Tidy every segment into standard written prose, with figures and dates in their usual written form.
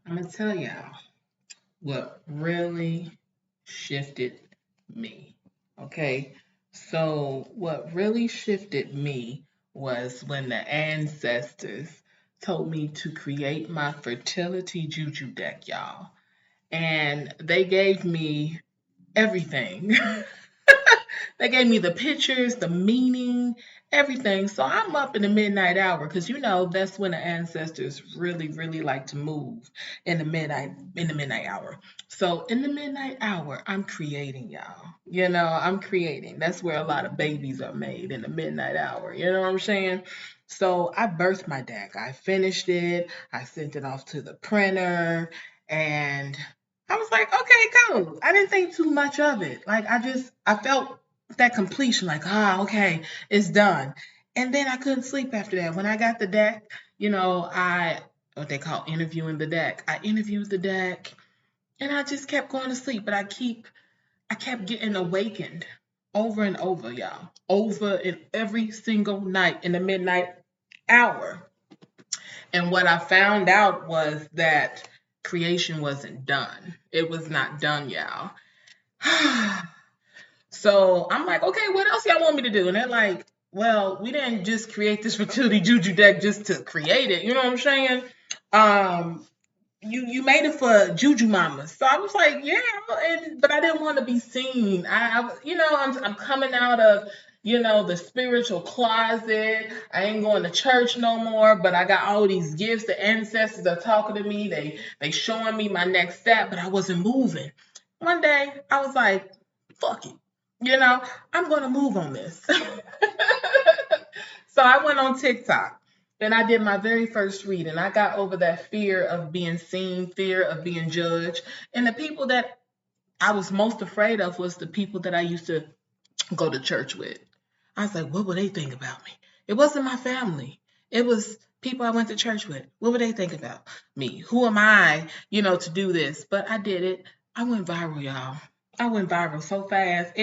I'm gonna tell y'all what really shifted me. Okay, so what really shifted me was when the ancestors told me to create my fertility juju deck, y'all. And they gave me everything. They gave me the pictures, the meaning, everything. So I'm up in the midnight hour because that's when the ancestors really, really like to move in the midnight hour. So in the midnight hour, I'm creating, y'all. I'm creating. That's where a lot of babies are made in the midnight hour. You know what I'm saying? So I birthed my deck. I finished it. I sent it off to the printer, and I was like, okay, cool. I didn't think too much of it. Like I felt that completion, like, okay, it's done. And then I couldn't sleep after that. When I got the deck, I what they call interviewing the deck. I interviewed the deck and I just kept going to sleep. But I kept getting awakened over and over, y'all. Over and every single night in the midnight hour. And what I found out was that creation wasn't done. It was not done, y'all. So I'm like, okay, what else y'all want me to do? And they're like, well, we didn't just create this fertility juju deck just to create it. You know what I'm saying? Um, you made it for juju mamas. So I was like, yeah, but I didn't want to be seen. I'm coming out of the spiritual closet. I ain't going to church no more, but I got all these gifts. The ancestors are talking to me. They showing me my next step, but I wasn't moving. One day I was like, fuck it. You know, I'm going to move on this. So I went on TikTok and I did my very first read, and I got over that fear of being seen, fear of being judged. And the people that I was most afraid of was the people that I used to go to church with. I was like, what would they think about me? It wasn't my family. It was people I went to church with. What would they think about me? Who am I, to do this? But I did it. I went viral, y'all. I went viral so fast.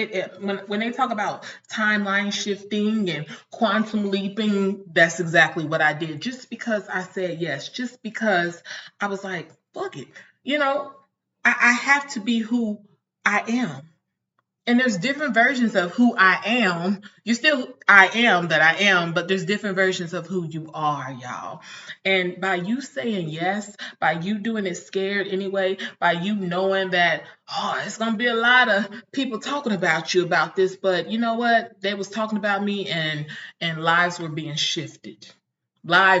When they talk about timeline shifting and quantum leaping, that's exactly what I did. Just because I said yes, just because I was like, fuck it. You know, I have to be who I am. And there's different versions of who I am. You still I am that I am, but there's different versions of who you are, y'all. And by you saying yes, by you doing it scared anyway, by you knowing that, it's gonna be a lot of people talking about you about this, but you know what? They was talking about me, and lives were being shifted. My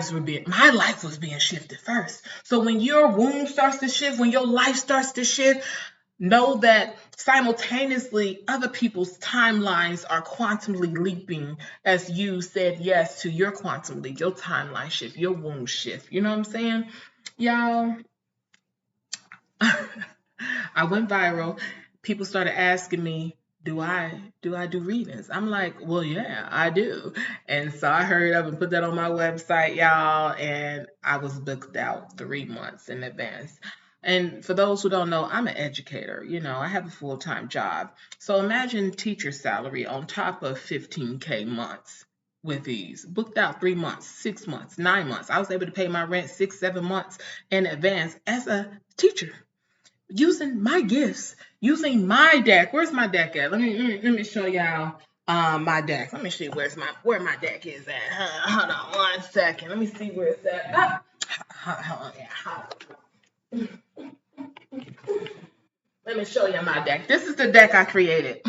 life was being shifted first. So when your womb starts to shift, when your life starts to shift, know that simultaneously other people's timelines are quantumly leaping as you said yes to your quantum leap, your timeline shift, your womb shift. You know what I'm saying? Y'all, I went viral. People started asking me, do I do readings? I'm like, well, yeah, I do. And so I hurried up and put that on my website, y'all, and I was booked out 3 months in advance. And for those who don't know, I'm an educator. I have a full-time job. So imagine teacher salary on top of 15K months with these. Booked out 3 months, 6 months, 9 months. I was able to pay my rent 6, 7 months in advance as a teacher using my gifts, using my deck. Where's my deck at? Let me show y'all my deck. Let me see where my deck is at. Hold on 1 second. Let me see where it's at. Hold on, Let me show you my deck. This is the deck I created.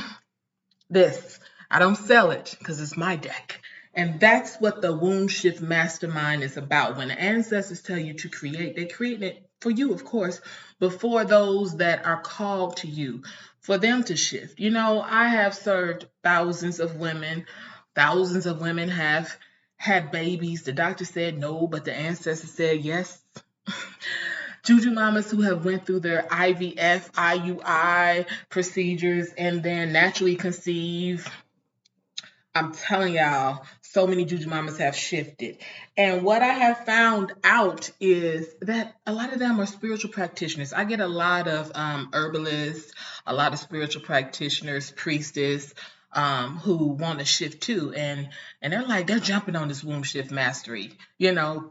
This. I don't sell it because it's my deck. And that's what the Wound Shift Mastermind is about. When the ancestors tell you to create, they create it for you, of course, but for those that are called to you, for them to shift. I have served thousands of women. Thousands of women have had babies. The doctor said no, but the ancestors said yes. Juju mamas who have went through their IVF, IUI procedures and then naturally conceive. I'm telling y'all, so many Juju mamas have shifted. And what I have found out is that a lot of them are spiritual practitioners. I get a lot of herbalists, a lot of spiritual practitioners, priestess, who want to shift too, and they're like, they're jumping on this womb shift mastery,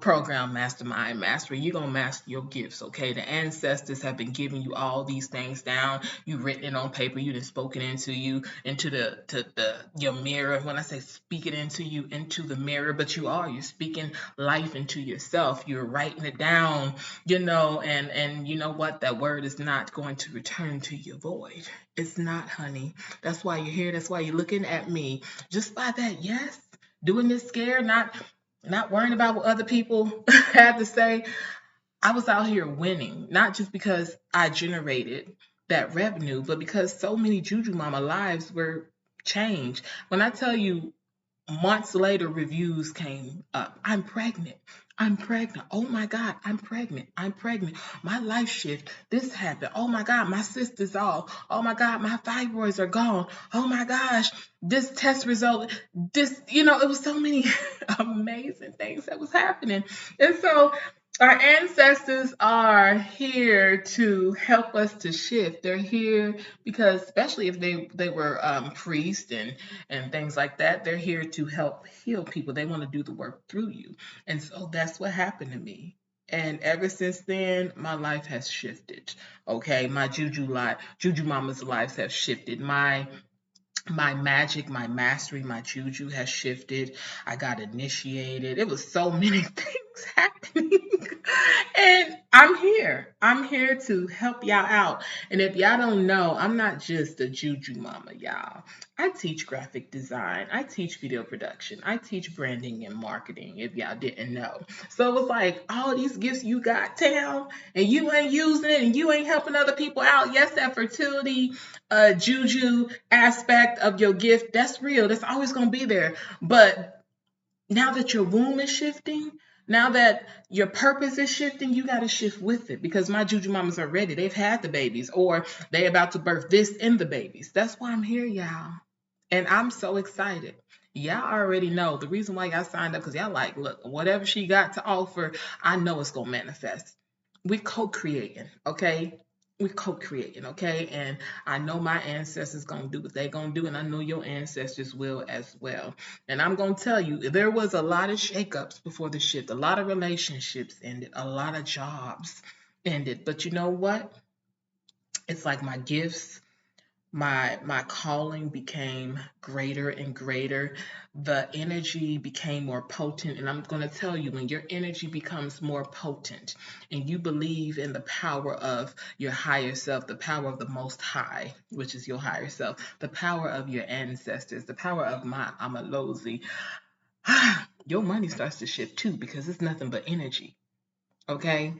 program, mastermind mastery. You're gonna master your gifts, okay? The ancestors have been giving you all these things down. You've written it on paper. You done spoken into you, into the your mirror. When I say speak it into you, into the mirror, but you're speaking life into yourself. You're writing it down, and you know what? That word is not going to return to you void. It's not, honey. That's why you're here. That's why you're looking at me. Just by that, yes. Doing this scared, not worrying about what other people had to say. I was out here winning, not just because I generated that revenue, but because so many Juju Mama lives were changed. When I tell you, months later, reviews came up. I'm pregnant. I'm pregnant. Oh my God, I'm pregnant. I'm pregnant. My life shift. This happened. Oh my God, my cyst off. Oh my God, my fibroids are gone. Oh my gosh, this test result. It was so many amazing things that was happening. And so our ancestors are here to help us to shift. They're here because, especially if they were priests and things like that, they're here to help heal people. They want to do the work through you. And so that's what happened to me. And ever since then, my life has shifted. Okay, my Juju Mama's lives have shifted. My magic, my mastery, my juju has shifted. I got initiated. It was so many things happening. And I'm here. I'm here to help y'all out. And if y'all don't know, I'm not just a juju mama, y'all. I teach graphic design. I teach video production. I teach branding and marketing, if y'all didn't know. So it was like, all these gifts you got, Tam, and you ain't using it and you ain't helping other people out. Yes, that fertility, juju aspect of your gift, that's real. That's always going to be there. But now that your womb is shifting, now that your purpose is shifting, you got to shift with it, because my juju mamas are ready. They've had the babies, or they about to birth this in the babies. That's why I'm here, y'all. And I'm so excited. Y'all already know the reason why y'all signed up, because y'all like, look, whatever she got to offer, I know it's going to manifest. We co-creating, okay? We co-creating, okay? And I know my ancestors gonna do what they gonna do, and I know your ancestors will as well. And I'm gonna tell you, there was a lot of shakeups before the shift. A lot of relationships ended, a lot of jobs ended. But you know what? It's like my gifts, my calling became greater and greater. The energy became more potent. And I'm going to tell you, when your energy becomes more potent and you believe in the power of your higher self, the power of the most high, which is your higher self, the power of your ancestors, the power of my Amalozi, your money starts to shift too, because it's nothing but energy. Okay?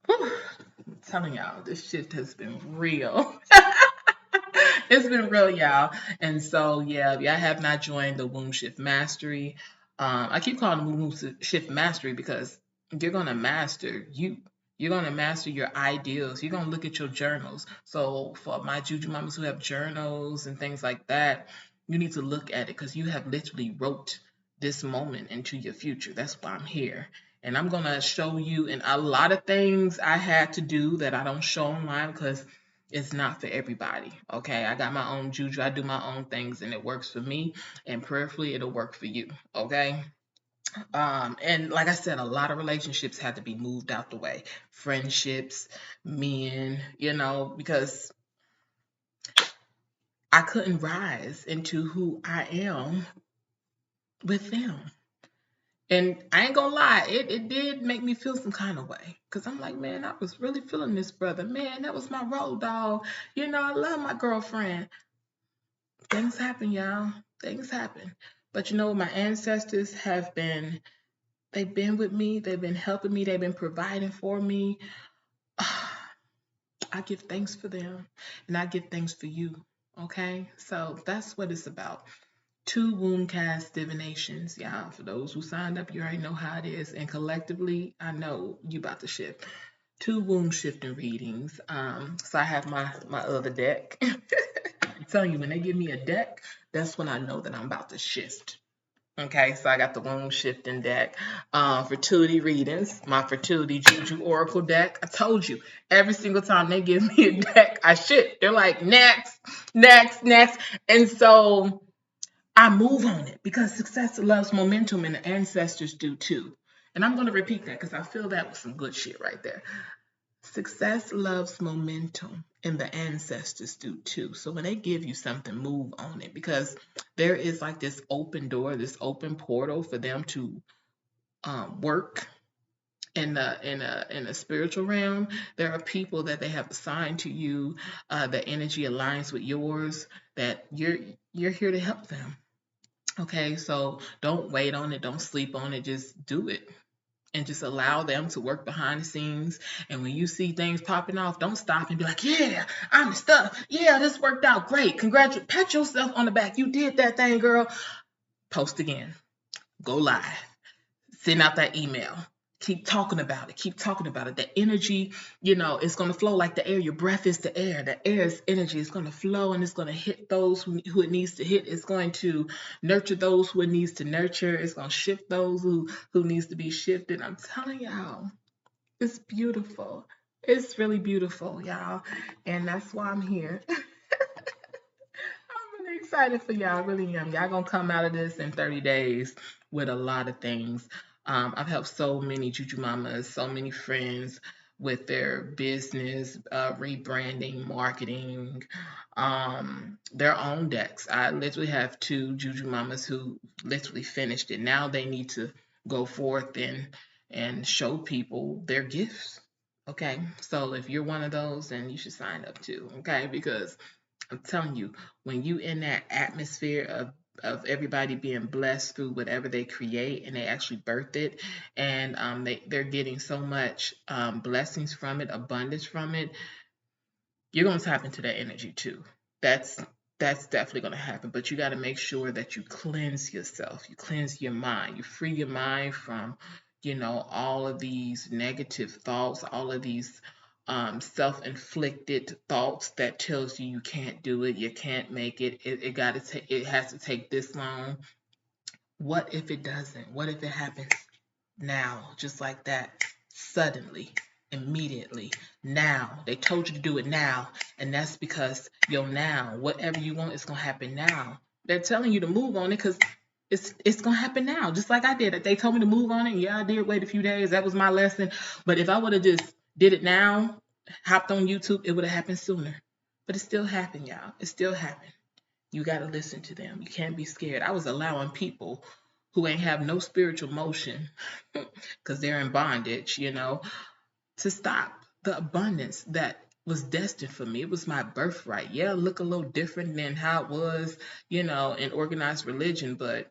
Whew. I'm telling y'all, this shift has been real. It's been real, y'all. And so, yeah, if y'all have not joined the Womb Shift Mastery, I keep calling it Womb Shift Mastery because you're going to master you. You're going to master your ideals. You're going to look at your journals. So for my Juju mamas who have journals and things like that, you need to look at it, because you have literally wrote this moment into your future. That's why I'm here. And I'm going to show you, and a lot of things I had to do that I don't show online because it's not for everybody. Okay, I got my own juju. I do my own things, and it works for me. And prayerfully, it'll work for you. Okay. And like I said, a lot of relationships had to be moved out the way. Friendships, men, because I couldn't rise into who I am with them. And I ain't gonna lie, it did make me feel some kind of way. Because I'm like, man, I was really feeling this brother. Man, that was my road dog. I love my girlfriend. Things happen, y'all. Things happen. But my ancestors they've been with me. They've been helping me. They've been providing for me. I give thanks for them. And I give thanks for you. Okay? So that's what it's about. 2 womb cast divinations, y'all. For those who signed up, you already know how it is. And collectively, I know you about to shift. 2 womb shifting readings. So I have my other deck. I'm telling you, when they give me a deck, that's when I know that I'm about to shift. Okay, so I got the womb shifting deck. Fertility readings, my fertility juju oracle deck. I told you, every single time they give me a deck, I shift. They're like, next, next, next. And so I move on it because success loves momentum and the ancestors do too. And I'm going to repeat that because I feel that was some good shit right there. Success loves momentum and the ancestors do too. So when they give you something, move on it because there is like this open door, this open portal for them to work in a spiritual realm. There are people that they have assigned to you. The energy aligns with yours. That you're here to help them. Okay, so don't wait on it. Don't sleep on it. Just do it. And just allow them to work behind the scenes. And when you see things popping off, don't stop and be like, yeah, I'm the stuff. Yeah, this worked out great. Congratulations. Pat yourself on the back. You did that thing, girl. Post again. Go live. Send out that email. Keep talking about it. Keep talking about it. The energy, it's going to flow like the air. Your breath is the air. The air is energy. It's going to flow and it's going to hit those who it needs to hit. It's going to nurture those who it needs to nurture. It's going to shift those who needs to be shifted. I'm telling y'all, it's beautiful. It's really beautiful, y'all. And that's why I'm here. I'm really excited for y'all. I really am. Y'all gonna come out of this in 30 days with a lot of things. I've helped so many Juju mamas, so many friends with their business, rebranding, marketing, their own decks. I literally have two Juju mamas who literally finished it. Now they need to go forth and show people their gifts. Okay, so if you're one of those, then you should sign up too. Okay, because I'm telling you, when you in that atmosphere of everybody being blessed through whatever they create and they actually birth it, and they're getting so much blessings from it, abundance from it, you're gonna tap into that energy too. That's that's definitely gonna happen. But you got to make sure that you cleanse yourself, you cleanse your mind, you free your mind from, all of these negative thoughts, all of these self-inflicted thoughts that tells you you can't do it, you can't make it. It has to take this long. What if it doesn't? What if it happens now, just like that, suddenly, immediately, now? They told you to do it now, and that's because now, whatever you want is gonna happen now. They're telling you to move on it because it's gonna happen now, just like I did. They told me to move on it. Yeah, I did wait a few days. That was my lesson. But if I would have just did it now, hopped on YouTube, it would have happened sooner. But it still happened, y'all. It still happened. You got to listen to them. You can't be scared. I was allowing people who ain't have no spiritual motion because they're in bondage, to stop the abundance that was destined for me. It was my birthright. Yeah, look a little different than how it was, in organized religion, but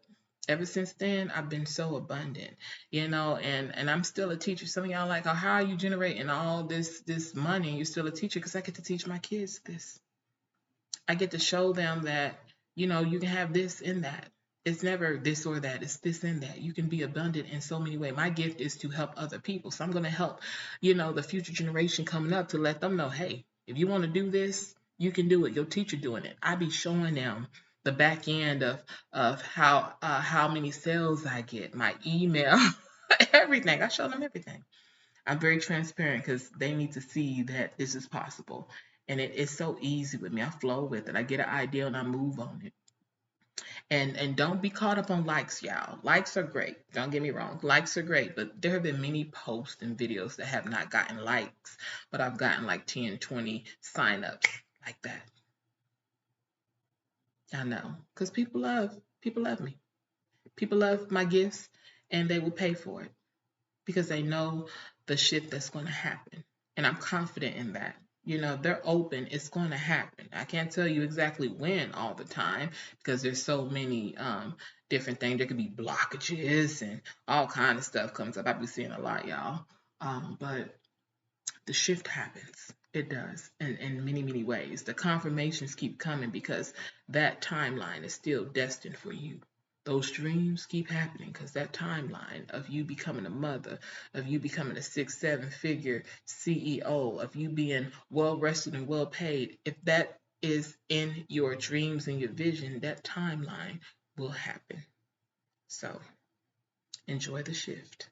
ever since then I've been so abundant, and I'm still a teacher. Some of y'all like, oh, how are you generating all this money? You're still a teacher because I get to teach my kids this. I get to show them that, you can have this and that. It's never this or that. It's this and that. You can be abundant in so many ways. My gift is to help other people. So I'm going to help, the future generation coming up to let them know, hey, if you want to do this, you can do it. Your teacher doing it. I be showing them the back end of how many sales I get, my email, everything. I show them everything. I'm very transparent because they need to see that this is possible. And it's so easy with me. I flow with it. I get an idea and I move on it. And don't be caught up on likes, y'all. Likes are great. Don't get me wrong. Likes are great. But there have been many posts and videos that have not gotten likes, but I've gotten like 10, 20 signups like that. I know. Because people love me. People love my gifts and they will pay for it, because they know the shift that's going to happen. And I'm confident in that. They're open. It's going to happen. I can't tell you exactly when all the time because there's so many different things. There could be blockages and all kind of stuff comes up. I've been seeing a lot, y'all. But the shift happens. It does in many, many ways. The confirmations keep coming because that timeline is still destined for you. Those dreams keep happening because that timeline of you becoming a mother, of you becoming a 6, 7 figure CEO, of you being well rested and well paid, if that is in your dreams and your vision, that timeline will happen. So enjoy the shift.